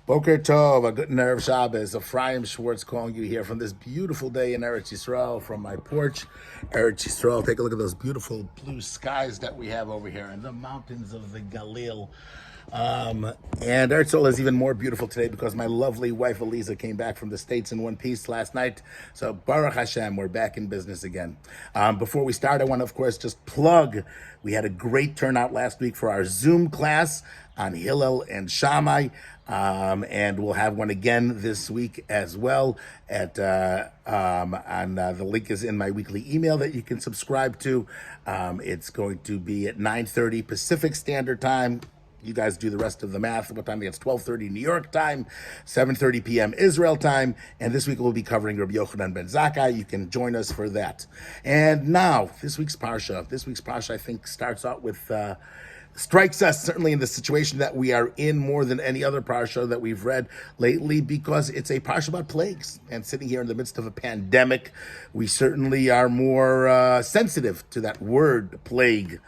Boker Tov, a good Erev Shabbos. Ephraim Schwartz calling you here from this beautiful day in Eretz Yisrael, from my porch, Eretz Yisrael. Take a look at those beautiful blue skies that we have over here and the mountains of the Galil. And Eretz Yisrael is even more beautiful today because my lovely wife Eliza came back from the States in one piece last night. So Baruch Hashem, we're back in business again. Before we start, I want to, of course, just plug. We had a great turnout last week for our Zoom class on Hillel and Shammai. And we'll have one again this week as well. The link is in my weekly email that you can subscribe to. It's going to be at 9:30 Pacific Standard Time. You guys do the rest of the math. What time? It's 12:30 New York time, 7:30 p.m. Israel time. And this week we'll be covering Rabbi Yochanan ben Zakkai. You can join us for that. And now, this week's Parsha. This week's Parsha, I think, starts out with... strikes us certainly in the situation that we are in more than any other parsha that we've read lately, because it's a parsha about plagues. And sitting here in the midst of a pandemic, we certainly are more sensitive to that word plague.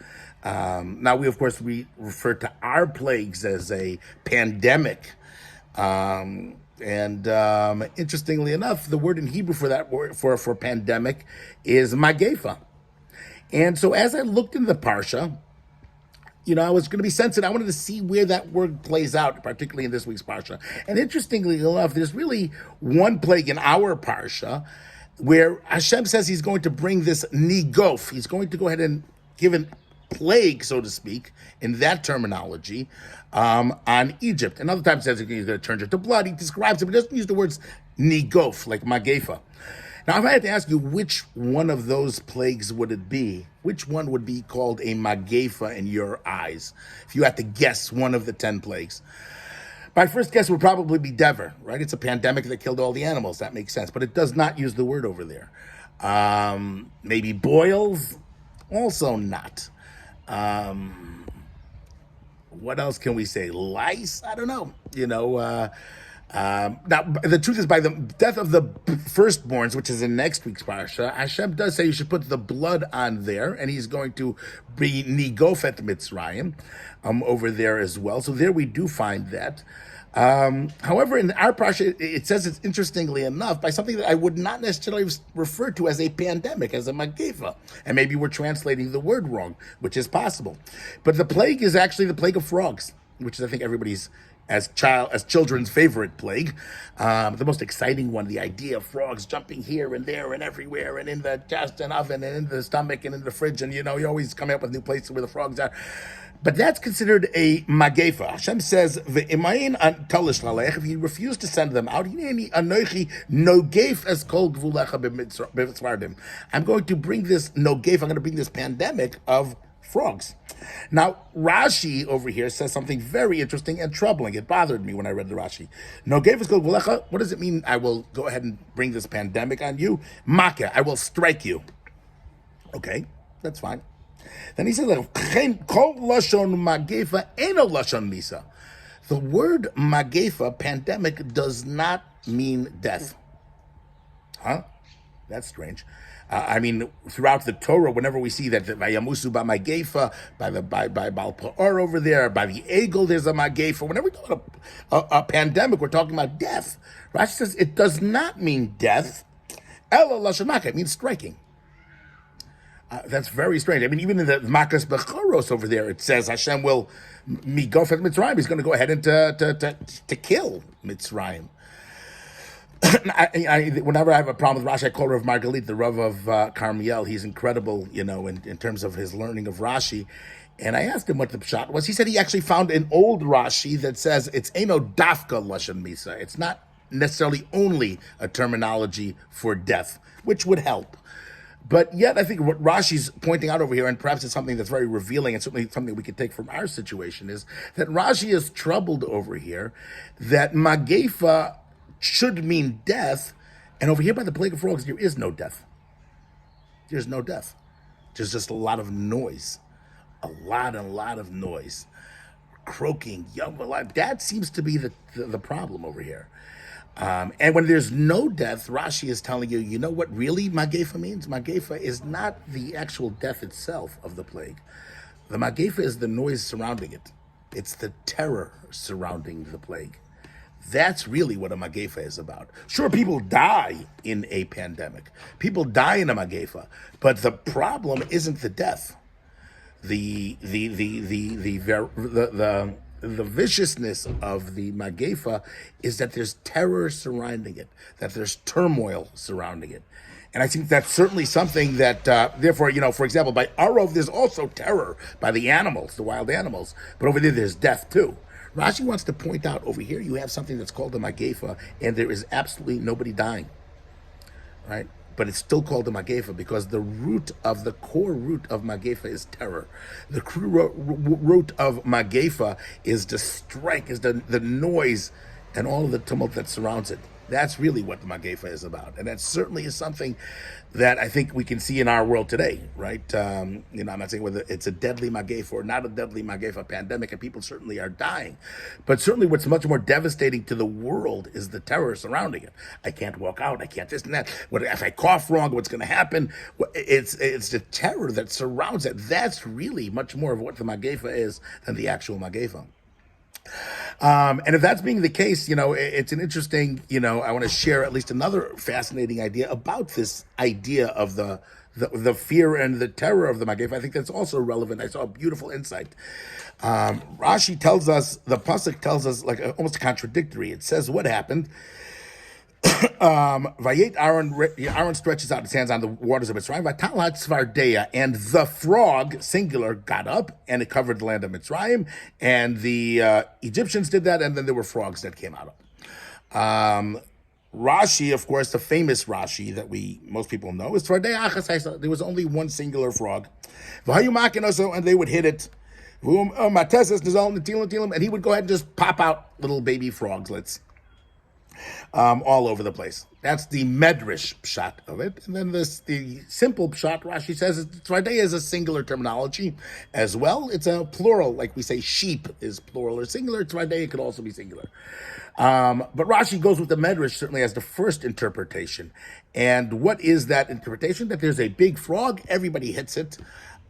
Now we, of course, we refer to our plagues as a pandemic. Interestingly enough, the word in Hebrew for that word for pandemic is magefa. And so as I looked in the parsha, I was going to be sensitive. I wanted to see where that word plays out, particularly in this week's Parsha. And interestingly enough, there's really one plague in our Parsha where Hashem says he's going to bring this negef. He's going to go ahead and give a plague, so to speak, in that terminology, on Egypt. And other times he says he's going to turn it to blood. He describes it, but he doesn't use the words negef, like magefa. Now, if I had to ask you which one of those plagues would it be, which one would be called a magefa in your eyes? If you had to guess one of the 10 plagues. My first guess would probably be Dever, right? It's a pandemic that killed all the animals. That makes sense. But it does not use the word over there. Maybe boils? Also not. What else can we say? Lice? I don't know. Now, the truth is, by the death of the firstborns, which is in next week's parsha, Hashem does say you should put the blood on there, and he's going to be negofet Mitzrayim over there as well. So there we do find that. However, in our parsha, it says, it's interestingly enough, by something that I would not necessarily refer to as a pandemic, as a magefa. And maybe we're translating the word wrong, which is possible. But the plague is actually the plague of frogs, which is, I think, everybody's as children's favorite plague. The most exciting one, the idea of frogs jumping here and there and everywhere and in the chest and oven and in the stomach and in the fridge. And, you always come up with new places where the frogs are. But that's considered a magefa. Hashem says, if you refuse to send them out, I'm going to bring this negef, I'm going to bring this pandemic of frogs. Now, Rashi over here says something very interesting and troubling. It bothered me when I read the Rashi. Negef is called gulecha. What does it mean? I will go ahead and bring this pandemic on you. Maka, I will strike you. Okay, that's fine. Then he says, kol lashon magefa eno lashon misa. The word magefa, pandemic, does not mean death. Huh? That's strange. Throughout the Torah, whenever we see that Vayamusu ba magefa, by Baal Peor over there, by the Egel, there's a magefa. Whenever we talk about a pandemic, we're talking about death. Rashi says it does not mean death. Ela lashon maka, it means striking. That's very strange. Even in the Makas Bechoros over there, it says Hashem will migofet Mitzrayim. He's going to go ahead and to kill Mitzrayim. Whenever I have a problem with Rashi, I call Rav Margalit, the Rav of Carmiel. He's incredible, in terms of his learning of Rashi. And I asked him what the pshat was. He said he actually found an old Rashi that says it's eno dafka lashon misa. It's not necessarily only a terminology for death, which would help. But yet, I think what Rashi's pointing out over here, and perhaps it's something that's very revealing, and certainly something we could take from our situation, is that Rashi is troubled over here that magefa should mean death, and over here by the plague of frogs, there is no death. There's no death. There's just a lot of noise. A lot of noise. Croaking, young, alive. That seems to be the problem over here. And when there's no death, Rashi is telling you, you know what really magefa means? Magefa is not the actual death itself of the plague. The magefa is the noise surrounding it. It's the terror surrounding the plague. That's really what a magefa is about. Sure, people die in a pandemic. People die in a magefa, but the problem isn't the death. The viciousness of the magefa is that there's terror surrounding it, that there's turmoil surrounding it. And I think that's certainly something that, therefore, for example, by Arov, there's also terror by the animals, the wild animals. But over there's death too. Rashi wants to point out over here, you have something that's called a magefa, and there is absolutely nobody dying, right? But it's still called a magefa because the core root of magefa is terror. The root of magefa is the strike, is the noise and all of the tumult that surrounds it. That's really what the magefa is about. And that certainly is something that I think we can see in our world today, right? I'm not saying whether it's a deadly magefa or not a deadly magefa pandemic, and people certainly are dying. But certainly what's much more devastating to the world is the terror surrounding it. I can't walk out, I can't this and that. What if I cough wrong, what's going to happen? It's the terror that surrounds it. That's really much more of what the magefa is than the actual magefa. And if that's being the case, it's an interesting, I want to share at least another fascinating idea about this idea of the fear and the terror of the magefa. I think that's also relevant. I saw a beautiful insight. Rashi tells us, the pasuk tells us like almost contradictory. It says what happened. Aaron stretches out his hands on the waters of Mitzrayim. And the frog, singular, got up and it covered the land of Mitzrayim. And the Egyptians did that, and then there were frogs that came out of. Rashi, of course, the famous Rashi that most people know is there was only one singular frog. And they would hit it. And he would go ahead and just pop out little baby froglets. All over the place. That's the medrash pshat of it. And then the simple pshat, Rashi says, Tzvardeya is a singular terminology as well. It's a plural, like we say sheep is plural or singular. Tzvardeya could also be singular. But Rashi goes with the medrash certainly as the first interpretation. And what is that interpretation? That there's a big frog, everybody hits it,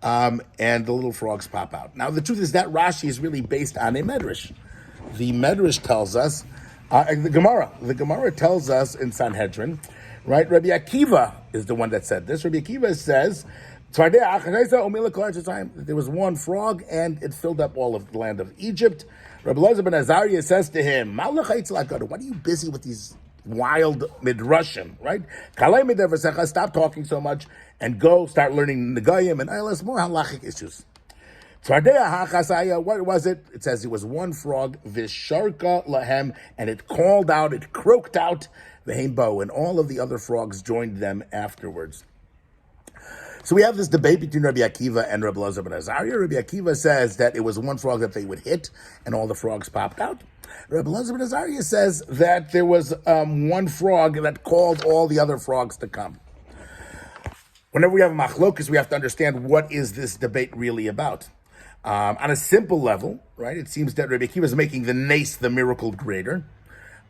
and the little frogs pop out. Now, the truth is that Rashi is really based on a medrash. The medrash tells us, the Gemara tells us in Sanhedrin, right? Rabbi Akiva is the one that said this. Rabbi Akiva says, there was one frog and it filled up all of the land of Egypt. Rabbi Elazar ben Azariah says to him, what are you busy with these wild midrashim, right? Stop talking so much and go start learning negayim and more halachic issues. What was it? It says it was one frog, visharka lahem, and it called out, it croaked out, v'heimbo, and all of the other frogs joined them afterwards. So we have this debate between Rabbi Akiva and Rabbi Elazar ben Azariah. Rabbi Akiva says that it was one frog that they would hit, and all the frogs popped out. Rabbi Elazar ben Azariah says that there was one frog that called all the other frogs to come. Whenever we have a machlokus, we have to understand what is this debate really about. On a simple level, right, it seems that Rabbi Akiva is making the nace, the miracle, greater,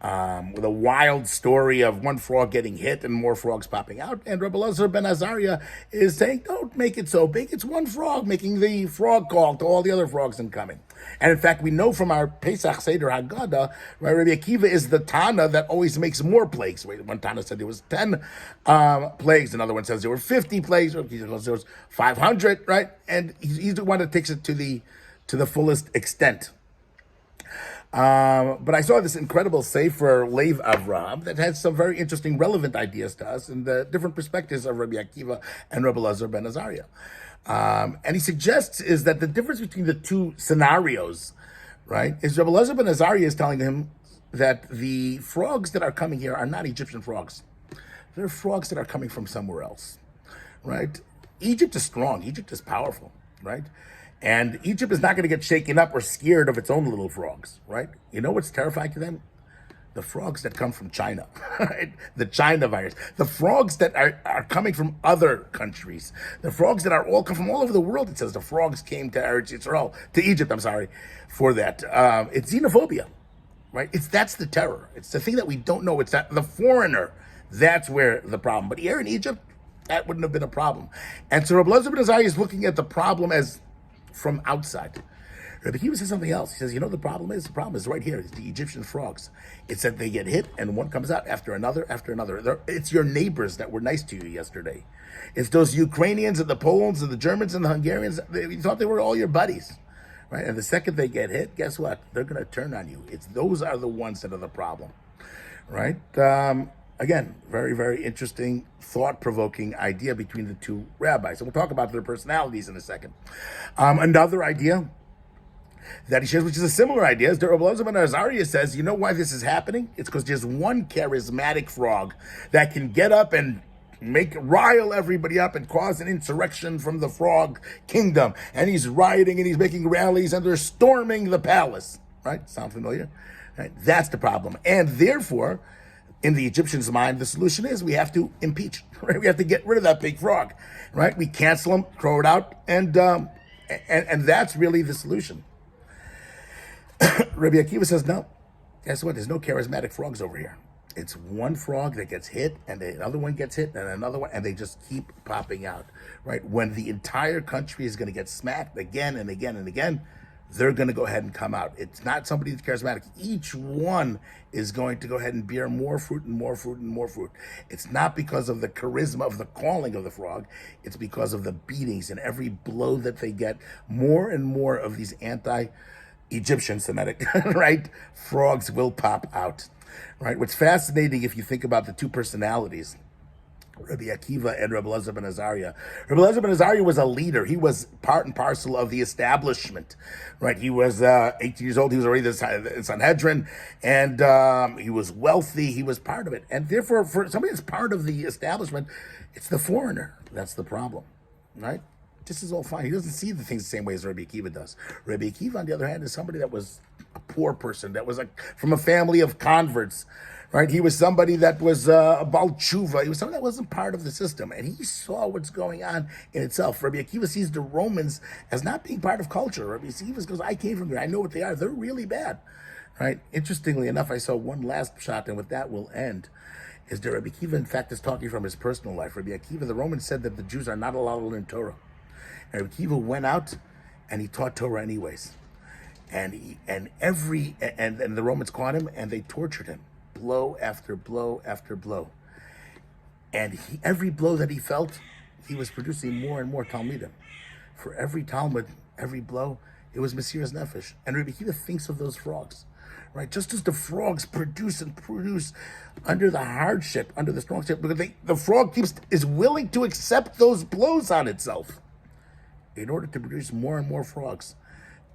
with a wild story of one frog getting hit and more frogs popping out. And Rabbi Elazar ben Azariah is saying, don't make it so big. It's one frog making the frog call to all the other frogs and coming. And in fact, we know from our Pesach Seder Haggadah, right, Rabbi Akiva is the Tana that always makes more plagues. One Tana said there was 10 plagues. Another one says there were 50 plagues. There was 500, right? And he's the one that takes it to the fullest extent. But I saw this incredible Sefer Lev Avraham that has some very interesting, relevant ideas to us and the different perspectives of Rabbi Akiva and Rabbi Elazar ben Azariah. And he suggests is that the difference between the two scenarios, right, is Rabbi Elazar ben Azariah is telling him that the frogs that are coming here are not Egyptian frogs. They're frogs that are coming from somewhere else, right? Egypt is strong. Egypt is powerful, right? And Egypt is not going to get shaken up or scared of its own little frogs, right? You know what's terrifying to them? The frogs that come from China, right? The China virus. The frogs that are coming from other countries. The frogs that are all come from all over the world. It says the frogs came to Egypt, for that. It's xenophobia, right? That's the terror. It's the thing that we don't know. It's that the foreigner. That's where the problem. But here in Egypt, that wouldn't have been a problem. And so Rabbi Elazar ben Azariah is looking at the problem as from outside. Rabbi Akiva says something else. He says, the problem is right here. It's the Egyptian frogs. It's that they get hit and one comes out after another, after another. It's your neighbors that were nice to you yesterday. It's those Ukrainians and the Poles and the Germans and the Hungarians. You thought they were all your buddies, right? And the second they get hit, guess what? They're going to turn on you. Those are the ones that are the problem, right? Again, very, very interesting, thought-provoking idea between the two rabbis. And we'll talk about their personalities in a second. Another idea that he shares, which is a similar idea, is that Rabbi Elazar ben Azariah says, you know why this is happening? It's because there's one charismatic frog that can get up and rile everybody up and cause an insurrection from the frog kingdom. And he's rioting and he's making rallies and they're storming the palace. Right? Sound familiar? Right? That's the problem. And therefore, in the Egyptians' mind, the solution is we have to impeach. Right? We have to get rid of that big frog. Right? We cancel him, throw it out, and that's really the solution. Rabbi Akiva says, no. Guess what? There's no charismatic frogs over here. It's one frog that gets hit, and another one gets hit, and another one, and they just keep popping out. Right? When the entire country is going to get smacked again and again and again, they're going to go ahead and come out. It's not somebody that's charismatic. Each one is going to go ahead and bear more fruit and more fruit and more fruit. It's not because of the charisma of the calling of the frog. It's because of the beatings and every blow that they get. More and more of these anti-Egyptian Semitic, right, frogs will pop out. Right? What's fascinating, if you think about the two personalities, Rabbi Akiva and Rabbi Elazar ben Azariah. Rabbi Elazar ben Azariah was a leader. He was part and parcel of the establishment, right? He was 18 years old. He was already the Sanhedrin, and he was wealthy. He was part of it. And therefore, for somebody that's part of the establishment, it's the foreigner that's the problem, right? This is all fine. He doesn't see the things the same way as Rabbi Akiva does. Rabbi Akiva, on the other hand, is somebody that was a poor person, that was from a family of converts, right? He was somebody that was a Baal Tshuva. He was somebody that wasn't part of the system, and he saw what's going on in itself. Rabbi Akiva sees the Romans as not being part of culture. Rabbi Akiva goes, I came from there. I know what they are. They're really bad, right? Interestingly enough, I saw one last shot, and with that we'll end, is that Rabbi Akiva, in fact, is talking from his personal life. Rabbi Akiva, the Romans said that the Jews are not allowed to learn Torah. And Rabbi Akiva went out, and he taught Torah anyways. And the Romans caught him, and they tortured him. Blow after blow after blow. And every blow that he felt, he was producing more and more Talmidim. For every Talmud, every blow, it was Mesiras Nefesh. And Rabbi Akiva thinks of those frogs, right? Just as the frogs produce under the hardship, under the strong ship, because the frog is willing to accept those blows on itself in order to produce more and more frogs.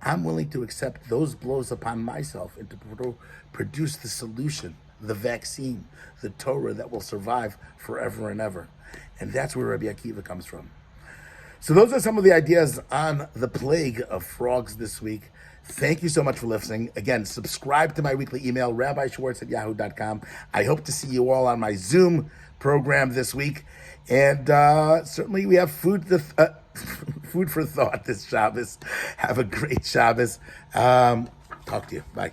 I'm willing to accept those blows upon myself and to produce the solution, the vaccine, the Torah that will survive forever and ever. And that's where Rabbi Akiva comes from. So those are some of the ideas on the plague of frogs this week. Thank you so much for listening. Again, subscribe to my weekly email, rabbischwartz@yahoo.com. I hope to see you all on my Zoom program this week. And certainly we have food for thought this Shabbos. Have a great Shabbos. Talk to you. Bye.